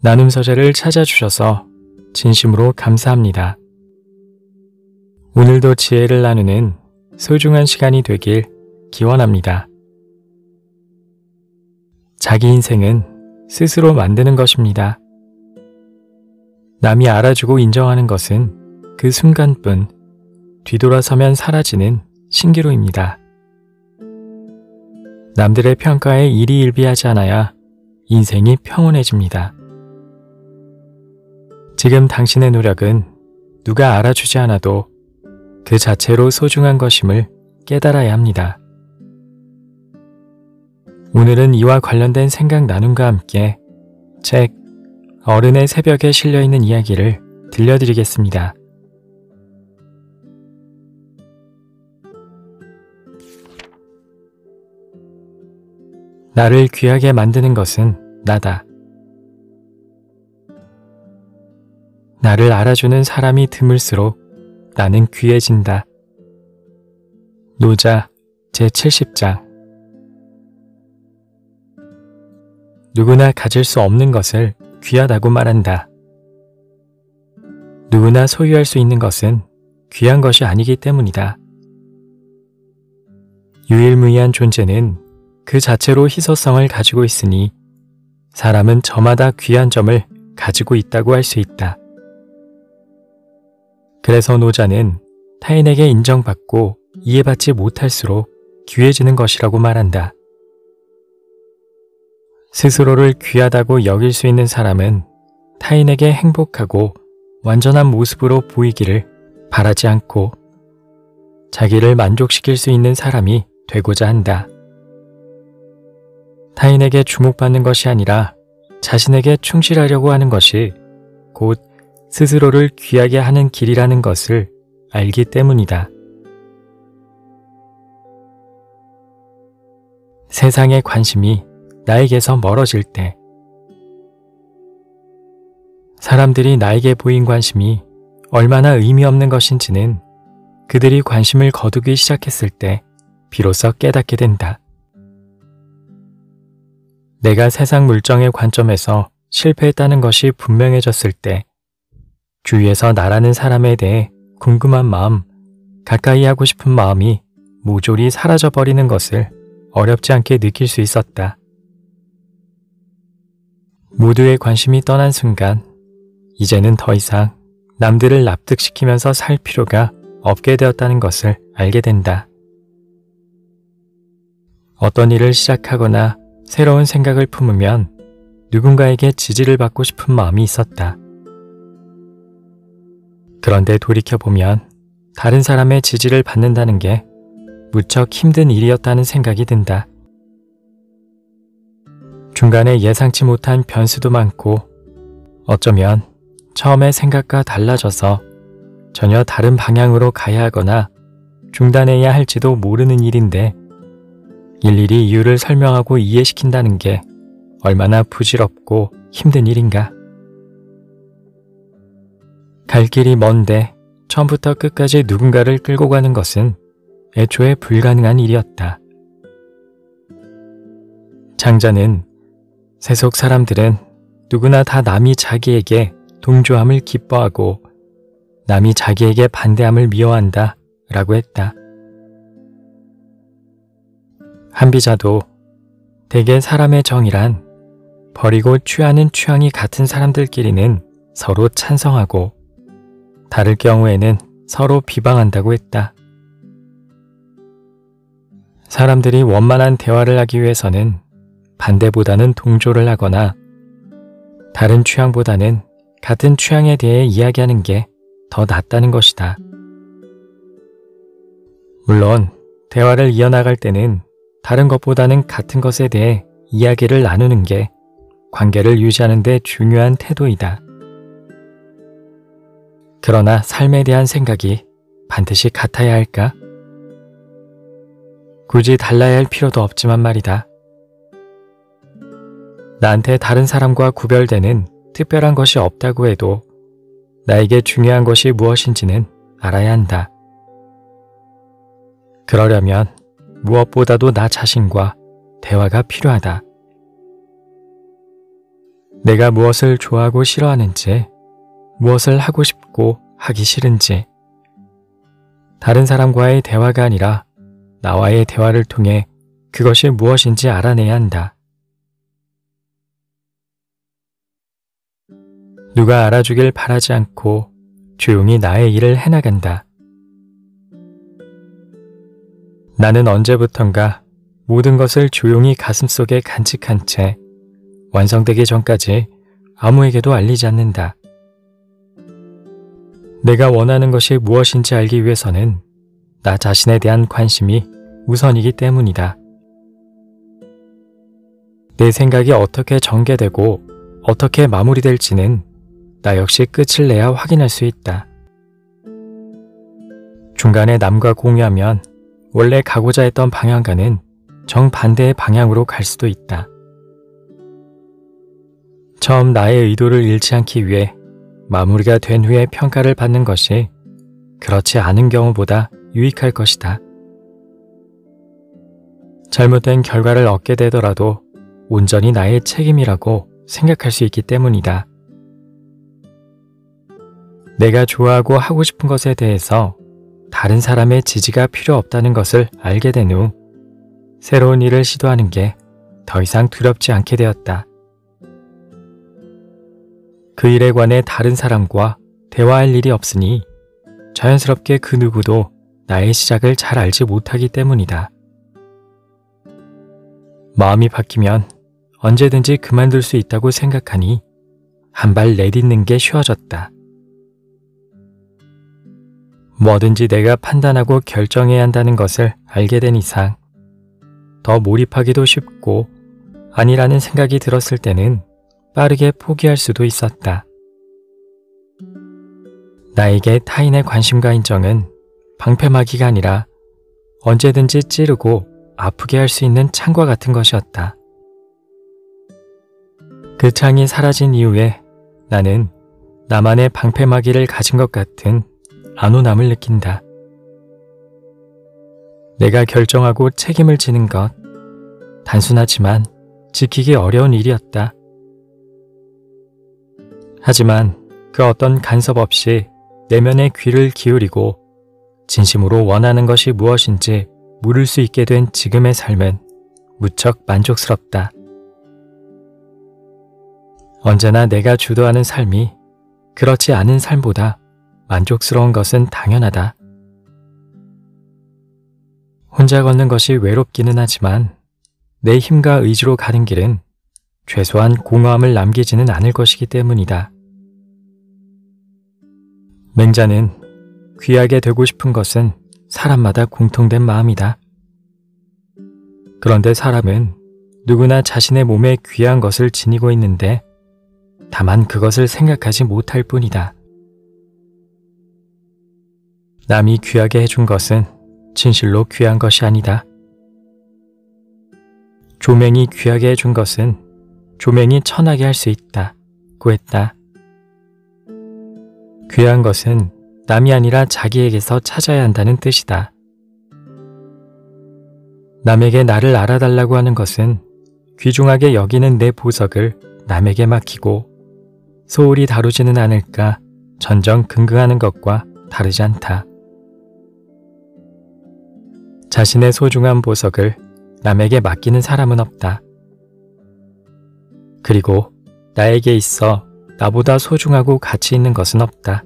나눔 서재를 찾아주셔서 진심으로 감사합니다. 오늘도 지혜를 나누는 소중한 시간이 되길 기원합니다. 자기 인생은 스스로 만드는 것입니다. 남이 알아주고 인정하는 것은 그 순간뿐, 뒤돌아서면 사라지는 신기루입니다. 남들의 평가에 일희일비하지 않아야 인생이 평온해집니다. 지금 당신의 노력은 누가 알아주지 않아도 그 자체로 소중한 것임을 깨달아야 합니다. 오늘은 이와 관련된 생각 나눔과 함께 책 어른의 새벽에 실려있는 이야기를 들려드리겠습니다. 나를 귀하게 만드는 것은 나다. 나를 알아주는 사람이 드물수록 나는 귀해진다. 노자 제70장. 누구나 가질 수 없는 것을 귀하다고 말한다. 누구나 소유할 수 있는 것은 귀한 것이 아니기 때문이다. 유일무이한 존재는 그 자체로 희소성을 가지고 있으니 사람은 저마다 귀한 점을 가지고 있다고 할 수 있다. 그래서 노자는 타인에게 인정받고 이해받지 못할수록 귀해지는 것이라고 말한다. 스스로를 귀하다고 여길 수 있는 사람은 타인에게 행복하고 완전한 모습으로 보이기를 바라지 않고 자기를 만족시킬 수 있는 사람이 되고자 한다. 타인에게 주목받는 것이 아니라 자신에게 충실하려고 하는 것이 곧 스스로를 귀하게 하는 길이라는 것을 알기 때문이다. 세상의 관심이 나에게서 멀어질 때, 사람들이 나에게 보인 관심이 얼마나 의미 없는 것인지는 그들이 관심을 거두기 시작했을 때 비로소 깨닫게 된다. 내가 세상 물정의 관점에서 실패했다는 것이 분명해졌을 때 주위에서 나라는 사람에 대해 궁금한 마음, 가까이 하고 싶은 마음이 모조리 사라져버리는 것을 어렵지 않게 느낄 수 있었다. 모두의 관심이 떠난 순간 이제는 더 이상 남들을 납득시키면서 살 필요가 없게 되었다는 것을 알게 된다. 어떤 일을 시작하거나 새로운 생각을 품으면 누군가에게 지지를 받고 싶은 마음이 있었다. 그런데 돌이켜보면 다른 사람의 지지를 받는다는 게 무척 힘든 일이었다는 생각이 든다. 중간에 예상치 못한 변수도 많고 어쩌면 처음의 생각과 달라져서 전혀 다른 방향으로 가야 하거나 중단해야 할지도 모르는 일인데 일일이 이유를 설명하고 이해시킨다는 게 얼마나 부질없고 힘든 일인가. 갈 길이 먼데 처음부터 끝까지 누군가를 끌고 가는 것은 애초에 불가능한 일이었다. 장자는 세속 사람들은 누구나 다 남이 자기에게 동조함을 기뻐하고 남이 자기에게 반대함을 미워한다 라고 했다. 한비자도 대개 사람의 정이란 버리고 취하는 취향이 같은 사람들끼리는 서로 찬성하고 다를 경우에는 서로 비방한다고 했다. 사람들이 원만한 대화를 하기 위해서는 반대보다는 동조를 하거나 다른 취향보다는 같은 취향에 대해 이야기하는 게 더 낫다는 것이다. 물론 대화를 이어나갈 때는 다른 것보다는 같은 것에 대해 이야기를 나누는 게 관계를 유지하는 데 중요한 태도이다. 그러나 삶에 대한 생각이 반드시 같아야 할까? 굳이 달라야 할 필요도 없지만 말이다. 나한테 다른 사람과 구별되는 특별한 것이 없다고 해도 나에게 중요한 것이 무엇인지는 알아야 한다. 그러려면 무엇보다도 나 자신과 대화가 필요하다. 내가 무엇을 좋아하고 싫어하는지, 무엇을 하고 싶고 하기 싫은지, 다른 사람과의 대화가 아니라 나와의 대화를 통해 그것이 무엇인지 알아내야 한다. 누가 알아주길 바라지 않고 조용히 나의 일을 해나간다. 나는 언제부턴가 모든 것을 조용히 가슴속에 간직한 채 완성되기 전까지 아무에게도 알리지 않는다. 내가 원하는 것이 무엇인지 알기 위해서는 나 자신에 대한 관심이 우선이기 때문이다. 내 생각이 어떻게 전개되고 어떻게 마무리될지는 나 역시 끝을 내야 확인할 수 있다. 중간에 남과 공유하면 원래 가고자 했던 방향과는 정반대의 방향으로 갈 수도 있다. 처음 나의 의도를 잃지 않기 위해 마무리가 된 후에 평가를 받는 것이 그렇지 않은 경우보다 유익할 것이다. 잘못된 결과를 얻게 되더라도 온전히 나의 책임이라고 생각할 수 있기 때문이다. 내가 좋아하고 하고 싶은 것에 대해서 다른 사람의 지지가 필요 없다는 것을 알게 된 후 새로운 일을 시도하는 게 더 이상 두렵지 않게 되었다. 그 일에 관해 다른 사람과 대화할 일이 없으니 자연스럽게 그 누구도 나의 시작을 잘 알지 못하기 때문이다. 마음이 바뀌면 언제든지 그만둘 수 있다고 생각하니 한 발 내딛는 게 쉬워졌다. 뭐든지 내가 판단하고 결정해야 한다는 것을 알게 된 이상 더 몰입하기도 쉽고 아니라는 생각이 들었을 때는 빠르게 포기할 수도 있었다. 나에게 타인의 관심과 인정은 방패막이가 아니라 언제든지 찌르고 아프게 할 수 있는 창과 같은 것이었다. 그 창이 사라진 이후에 나는 나만의 방패막이를 가진 것 같은 안온함을 느낀다. 내가 결정하고 책임을 지는 것, 단순하지만 지키기 어려운 일이었다. 하지만 그 어떤 간섭 없이 내면의 귀를 기울이고 진심으로 원하는 것이 무엇인지 물을 수 있게 된 지금의 삶은 무척 만족스럽다. 언제나 내가 주도하는 삶이 그렇지 않은 삶보다 만족스러운 것은 당연하다. 혼자 걷는 것이 외롭기는 하지만 내 힘과 의지로 가는 길은 최소한 공허함을 남기지는 않을 것이기 때문이다. 맹자는 귀하게 되고 싶은 것은 사람마다 공통된 마음이다. 그런데 사람은 누구나 자신의 몸에 귀한 것을 지니고 있는데 다만 그것을 생각하지 못할 뿐이다. 남이 귀하게 해준 것은 진실로 귀한 것이 아니다. 조명이 귀하게 해준 것은 조명이 천하게 할 수 있다고 했다. 귀한 것은 남이 아니라 자기에게서 찾아야 한다는 뜻이다. 남에게 나를 알아달라고 하는 것은 귀중하게 여기는 내 보석을 남에게 맡기고 소홀히 다루지는 않을까 전전긍긍하는 것과 다르지 않다. 자신의 소중한 보석을 남에게 맡기는 사람은 없다. 그리고 나에게 있어 나보다 소중하고 가치 있는 것은 없다.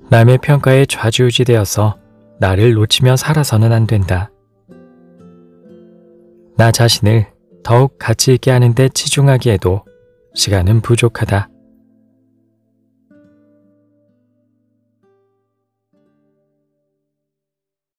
남의 평가에 좌지우지되어서 나를 놓치며 살아서는 안 된다. 나 자신을 더욱 가치 있게 하는 데 치중하기에도 시간은 부족하다.